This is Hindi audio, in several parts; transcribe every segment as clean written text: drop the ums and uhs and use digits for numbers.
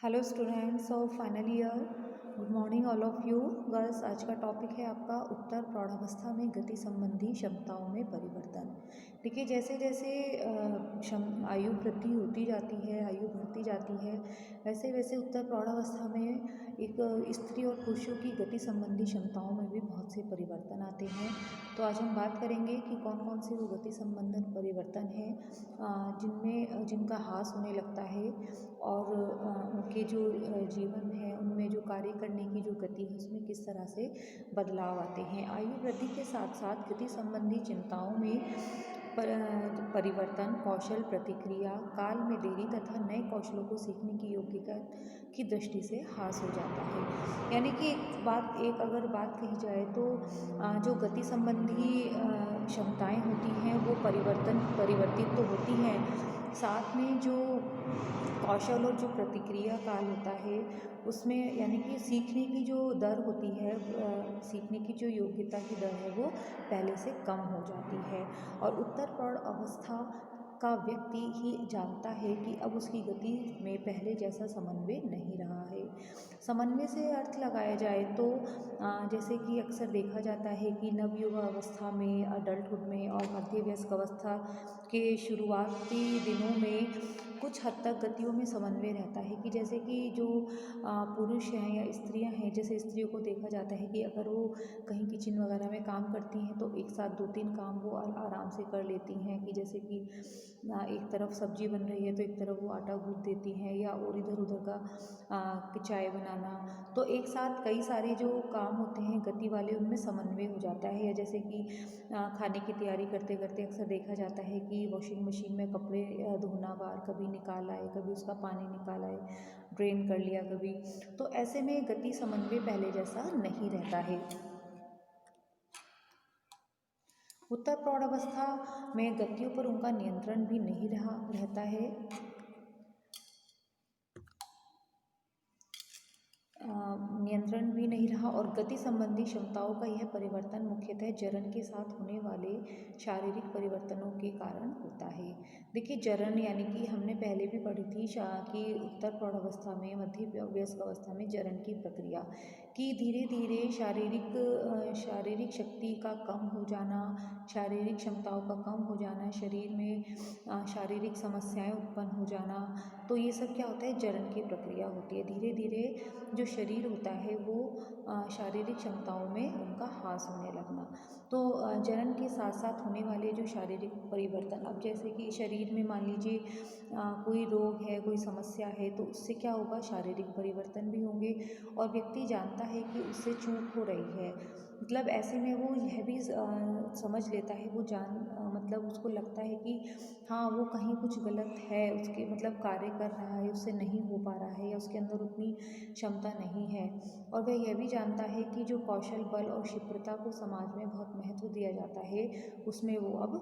Hello students of final year, good morning all of you girls. आज का टॉपिक है आपका उत्तर प्रौढ़ावस्था में गति संबंधी क्षमताओं में परिवर्तन। देखिए, जैसे जैसे आयु वृद्धि होती जाती है, आयु बढ़ती जाती है, वैसे वैसे उत्तर प्रौढ़ावस्था में एक स्त्री और पुरुषों की गति संबंधी क्षमताओं में भी बहुत से परिवर्तन आते हैं। तो आज हम बात करेंगे कि कौन कौन से वो गति संबंधित परिवर्तन हैं जिनमें जिनका ह्रास होने लगता है और उनके जो जीवन है उनमें जो कार्य करने की जो गति है उसमें किस तरह से बदलाव आते हैं। आयु वृद्धि के साथ साथ गति संबंधी चिंताओं में परिवर्तन, कौशल, प्रतिक्रिया, काल में देरी तथा नए कौशलों को सीखने की योग्यता की दृष्टि से ह्रास हो जाता है। यानी कि एक अगर बात कही जाए तो जो गति संबंधी क्षमताएं होती हैं वो परिवर्तित तो होती हैं, साथ में जो कौशल और जो प्रतिक्रिया काल होता है उसमें यानी कि सीखने की जो दर होती है, सीखने की जो योग्यता की दर है वो पहले से कम हो जाती है। और उत्तर प्रौढ़ अवस्था का व्यक्ति ही जानता है कि अब उसकी गति में पहले जैसा समन्वय नहीं रहा है। समन्वय से अर्थ लगाया जाए तो जैसे कि अक्सर देखा जाता है कि नवयुवा अवस्था में, अडल्टहुड में और मध्य वयस्क अवस्था के शुरुआती दिनों में कुछ हद तक गतियों में समन्वय रहता है कि जैसे कि जो पुरुष हैं या स्त्रियां हैं, जैसे स्त्रियों को देखा जाता है कि अगर वो कहीं किचन वगैरह में काम करती हैं तो एक साथ 2-3 काम वो आराम से कर लेती हैं कि जैसे कि एक तरफ सब्जी बन रही है तो एक तरफ वो आटा गूंथ देती हैं, या और इधर उधर का चाय बनाना। तो एक साथ कई सारे जो काम होते हैं गति वाले उनमें समन्वय हो जाता है। या जैसे कि खाने की तैयारी करते करते अक्सर देखा जाता है कि वॉशिंग मशीन में कपड़े धोना, बाहर कभी निकाल आए, कभी उसका पानी निकाल आए, ड्रेन कर लिया कभी। तो ऐसे में गति समन्वय पहले जैसा नहीं रहता है। उत्तर प्रौढ़ावस्था में गतियों पर उनका नियंत्रण भी नहीं रहता है। नियंत्रण भी नहीं रहा और गति संबंधी क्षमताओं का यह परिवर्तन मुख्यतः जरन के साथ होने वाले शारीरिक परिवर्तनों के कारण होता है। देखिए, जरन यानी कि हमने पहले भी पढ़ी थी कि उत्तर प्रौढ़ावस्था में, मध्य वयस्क अवस्था में जरन की प्रक्रिया कि धीरे धीरे शारीरिक शक्ति का कम हो जाना, शारीरिक क्षमताओं का कम हो जाना, शरीर में शारीरिक समस्याएं उत्पन्न हो जाना। तो ये सब क्या होता है, जरन की प्रक्रिया होती है। धीरे धीरे जो शरीर होता है वो शारीरिक क्षमताओं में उनका ह्रास होने लगना। तो जरन के साथ साथ होने वाले जो शारीरिक परिवर्तन, अब जैसे कि शरीर में मान लीजिए कोई रोग है, कोई समस्या है, तो उससे क्या होगा, शारीरिक परिवर्तन भी होंगे और व्यक्ति जानता है कि उससे चूक हो रही है। मतलब ऐसे में वो यह भी समझ लेता है, वो मतलब उसको लगता है कि हाँ, वो कहीं कुछ गलत है, उसके मतलब कार्य कर रहा है, उससे नहीं हो पा रहा है या उसके अंदर उतनी क्षमता नहीं है। और वह यह भी जानता है कि जो कौशल, बल और क्षिप्रता को समाज में बहुत महत्व दिया जाता है उसमें वो अब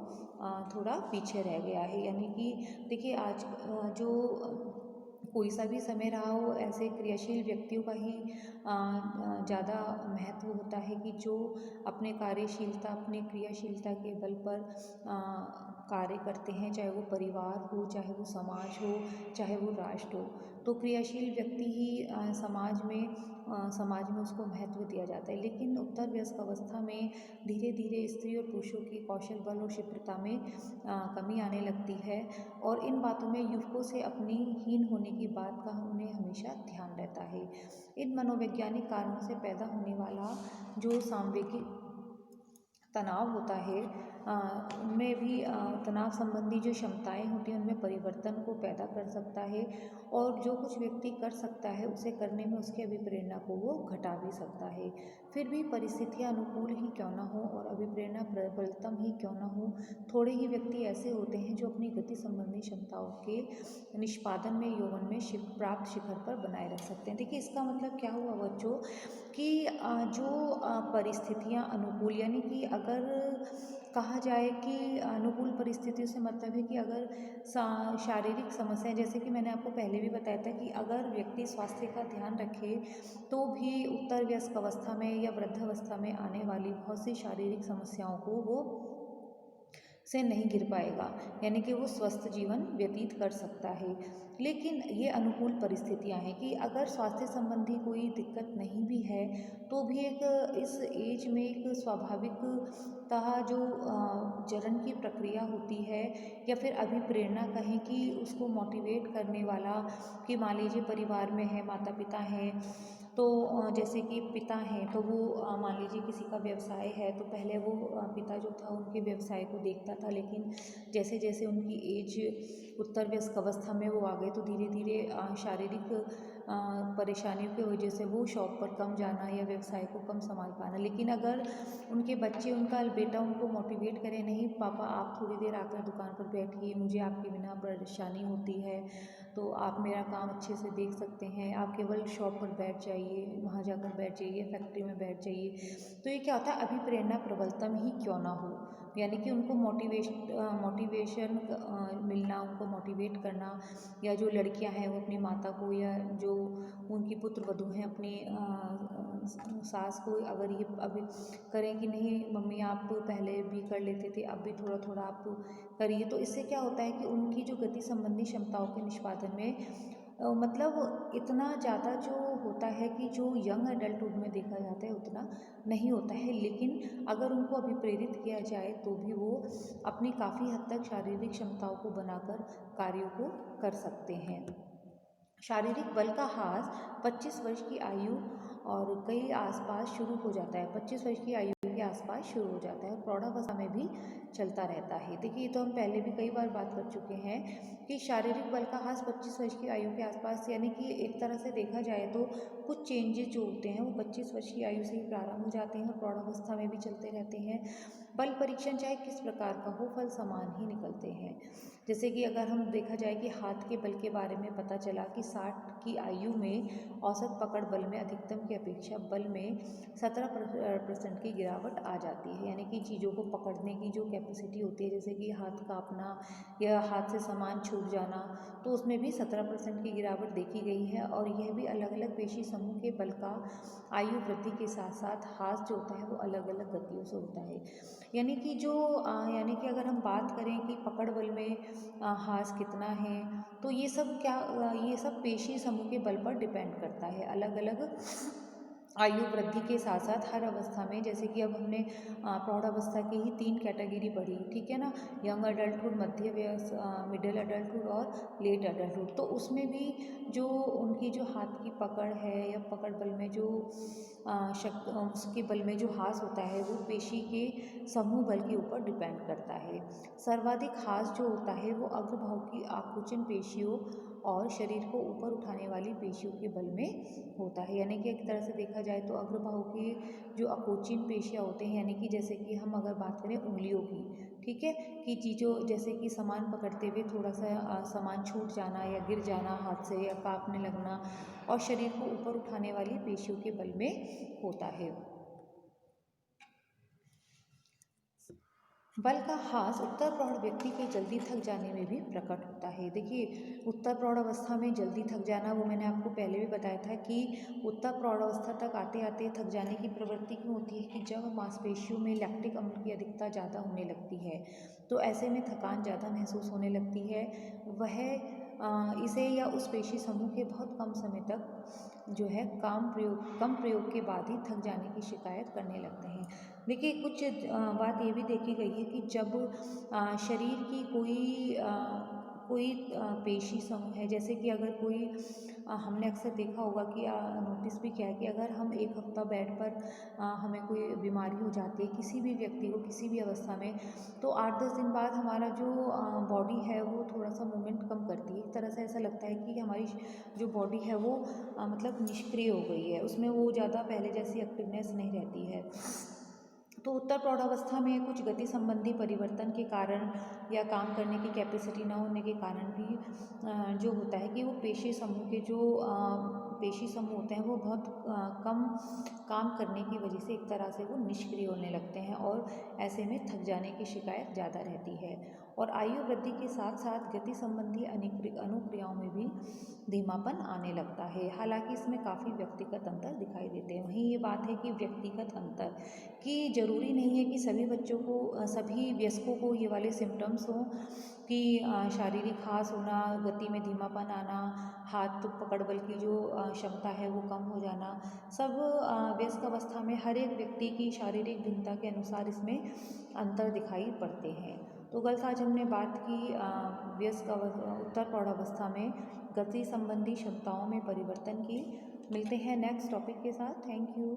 थोड़ा पीछे रह गया है। यानी कि देखिए, आज जो कोई सा भी समय रहा हो, ऐसे क्रियाशील व्यक्तियों का ही ज़्यादा महत्व होता है कि जो अपने कार्यशीलता, अपने क्रियाशीलता के बल पर कार्य करते हैं, चाहे वो परिवार हो, चाहे वो समाज हो, चाहे वो राष्ट्र हो। तो क्रियाशील व्यक्ति ही समाज में उसको महत्व दिया जाता है। लेकिन उत्तर वयस्क अवस्था में धीरे धीरे स्त्री और पुरुषों की कौशल, बल और क्षिप्रता में कमी आने लगती है और इन बातों में युवकों से अपनी हीन होने की बात का उन्हें हमेशा ध्यान रहता है। इन मनोवैज्ञानिक कारणों से पैदा होने वाला जो सामवेगिक तनाव होता है, उनमें भी तनाव संबंधी जो क्षमताएं होती हैं उनमें परिवर्तन को पैदा कर सकता है और जो कुछ व्यक्ति कर सकता है उसे करने में उसकी अभिप्रेरणा को वो घटा भी सकता है। फिर भी परिस्थितियां अनुकूल ही क्यों ना हो और अभिप्रेरणा प्रबलतम ही क्यों ना हो, थोड़े ही व्यक्ति ऐसे होते हैं जो अपनी गति संबंधी क्षमताओं के निष्पादन में, यौवन में प्राप्त शिखर पर बनाए रख सकते हैं। देखिए, इसका मतलब क्या हुआ बच्चों कि जो परिस्थितियां अनुकूल, यानी कि अगर कहा जाए कि अनुकूल परिस्थितियों से मतलब है कि अगर शारीरिक समस्याएं, जैसे कि मैंने आपको पहले भी बताया था कि अगर व्यक्ति स्वास्थ्य का ध्यान रखे तो भी उत्तर वयस्क अवस्था में या वृद्धावस्था में आने वाली बहुत सी शारीरिक समस्याओं को वो से नहीं गिर पाएगा, यानी कि वो स्वस्थ जीवन व्यतीत कर सकता है। लेकिन ये अनुकूल परिस्थितियाँ हैं कि अगर स्वास्थ्य संबंधी कोई दिक्कत नहीं भी है तो भी एक इस एज में एक स्वाभाविकतः जो जलन की प्रक्रिया होती है या फिर अभिप्रेरणा कहें कि उसको मोटिवेट करने वाला, कि मान लीजिए परिवार में है, माता पिता हैं, तो जैसे कि पिता हैं तो वो मान लीजिए किसी का व्यवसाय है तो पहले वो पिता जो था उनके व्यवसाय को देखता था, लेकिन जैसे जैसे उनकी एज उत्तर वयस्क अवस्था में वो आ गए तो धीरे धीरे शारीरिक परेशानियों की वजह से वो शॉप पर कम जाना या व्यवसाय को कम संभाल पाना। लेकिन अगर उनके बच्चे, उनका बेटा उनको मोटिवेट करे, नहीं पापा आप थोड़ी देर आकर दुकान पर बैठिए, मुझे आपके बिना परेशानी होती है, तो आप मेरा काम अच्छे से देख सकते हैं, आप केवल शॉप पर बैठ जाइए, वहाँ जाकर बैठ जाइए, फैक्ट्री में बैठ जाइए। तो ये क्या होता है, अभिप्रेरणा प्रबलतम ही क्यों ना हो, यानी कि उनको मोटिवेशन मिलना, उनको मोटिवेट करना, या जो लड़कियां हैं वो अपनी माता को या जो उनकी पुत्र वधू हैं अपनी सास को अगर ये अभी करें कि नहीं मम्मी आप पहले भी कर लेते थे, अब भी थोड़ा थोड़ा आप करिए, तो इससे क्या होता है कि उनकी जो गति संबंधी क्षमताओं के निष्पादन में मतलब इतना ज़्यादा जो होता है कि जो यंग एडल्टहुड में देखा जाता है उतना नहीं होता है। लेकिन अगर उनको अभिप्रेरित किया जाए तो भी वो अपनी काफ़ी हद तक शारीरिक क्षमताओं को बनाकर कार्यों को कर सकते हैं। शारीरिक बल का ह्रास 25 वर्ष की आयु और कई आसपास शुरू हो जाता है, 25 वर्ष की आयु के आसपास शुरू हो जाता है, प्रौढ़ावस्था में भी चलता रहता है। देखिए ये तो हम पहले भी कई बार बात कर चुके हैं कि शारीरिक बल का ह्रास 25 वर्ष की आयु के आसपास, यानी कि एक तरह से देखा जाए तो कुछ चेंजेस जो होते हैं वो 25 वर्ष की आयु से ही प्रारंभ हो जाते हैं और प्रौढ़ावस्था में भी चलते रहते हैं। बल परीक्षण चाहे किस प्रकार का हो, फल समान ही निकलते हैं। जैसे कि अगर हम देखा जाए कि हाथ के बल के बारे में पता चला कि 60 की आयु में औसत पकड़ बल में अधिकतम की अपेक्षा बल में 17% की गिरावट आ जाती है, यानी कि चीज़ों को पकड़ने की जो कैपेसिटी होती है, जैसे कि हाथ कांपना या हाथ से सामान छूट जाना, तो उसमें भी 17% की गिरावट देखी गई है। और यह भी अलग अलग पेशी समूह के बल का आयु वृद्धि के साथ साथ ह्रास जो होता है वो अलग अलग गतियों से होता है। यानी कि जो यानी कि अगर हम बात करें कि पकड़ बल में ह्रास कितना है, तो ये सब क्या ये सब पेशी समूह के बल पर डिपेंड करता है, अलग अलग आयु वृद्धि के साथ साथ हर अवस्था में। जैसे कि अब हमने प्रौढ़ावस्था की ही 3 कैटेगरी पढ़ी, ठीक है ना, यंग अडल्टहुड, मध्य वयस, मिडिल अडल्टहुड और लेट अडल्टहुड। तो उसमें भी जो उनकी जो हाथ की पकड़ है या पकड़ बल में जो उसके बल में जो ह्रास होता है वो पेशी के समूह बल के ऊपर डिपेंड करता है। सर्वाधिक ह्रास जो होता है वो अग्रभाग की आकुंचन पेशियों और शरीर को ऊपर उठाने वाली पेशियों के बल में होता है। यानी कि एक तरह से देखा जाए तो अग्रबाहु की जो अकोचिन पेशियाँ होते हैं, यानी कि जैसे कि हम अगर बात करें उंगलियों की, ठीक है, कि चीज़ों जैसे कि सामान पकड़ते हुए थोड़ा सा सामान छूट जाना या गिर जाना हाथ से या कांपने लगना, और शरीर को ऊपर उठाने वाली पेशियों के बल में होता है। बल का ह्रास उत्तर प्रौढ़ व्यक्ति के जल्दी थक जाने में भी प्रकट होता है। देखिए उत्तर प्रौढ़ अवस्था में जल्दी थक जाना, वो मैंने आपको पहले भी बताया था कि उत्तर प्रौढ़ अवस्था तक आते आते थक जाने की प्रवृत्ति क्यों होती है कि जब मांसपेशियों में लैक्टिक अम्ल की अधिकता ज़्यादा होने लगती है तो ऐसे में थकान ज़्यादा महसूस होने लगती है। वह इसे या उस पेशी समूह के बहुत कम समय तक जो है कम प्रयोग के बाद ही थक जाने की शिकायत करने लगते हैं। देखिए कुछ बात ये भी देखी गई है कि जब शरीर की कोई पेशी समूह है, जैसे कि अगर कोई हमने अक्सर देखा होगा कि नोटिस भी किया है कि अगर हम एक हफ्ता बेड पर हमें कोई बीमारी हो जाती है किसी भी व्यक्ति को किसी भी अवस्था में, तो 8-10 दिन बाद हमारा जो बॉडी है वो थोड़ा सा मूवमेंट कम करती है। एक तरह से ऐसा लगता है कि हमारी जो बॉडी है वो मतलब निष्क्रिय हो गई है, उसमें वो ज़्यादा पहले जैसी एक्टिवनेस नहीं रहती है। तो उत्तर प्रौढ़ावस्था में कुछ गति संबंधी परिवर्तन के कारण या काम करने की कैपेसिटी ना होने के कारण भी जो होता है कि वो पेशी समूह के जो पेशी समूह होते हैं वो बहुत कम काम करने की वजह से एक तरह से वो निष्क्रिय होने लगते हैं और ऐसे में थक जाने की शिकायत ज़्यादा रहती है। और आयु वृद्धि के साथ साथ गति संबंधी अनुक्रियाओं में भी धीमापन आने लगता है। हालांकि इसमें काफ़ी व्यक्तिगत अंतर दिखाई देते हैं। वहीं ये बात है कि व्यक्तिगत अंतर कि ज़रूरी नहीं है कि सभी बच्चों को सभी वयस्कों को ये वाले सिम्टम्स हों कि शारीरिक ह्रास होना, गति में धीमापन आना, हाथ पकड़ बल की जो क्षमता है वो कम हो जाना। सब वयस्क अवस्था में हर एक व्यक्ति की शारीरिक भिन्नता के अनुसार इसमें अंतर दिखाई पड़ते हैं। तो गर्ल्स, आज हमने बात की उत्तर प्रौढ़ावस्था में गति संबंधी क्षमताओं में परिवर्तन की। मिलते हैं नेक्स्ट टॉपिक के साथ। Thank you.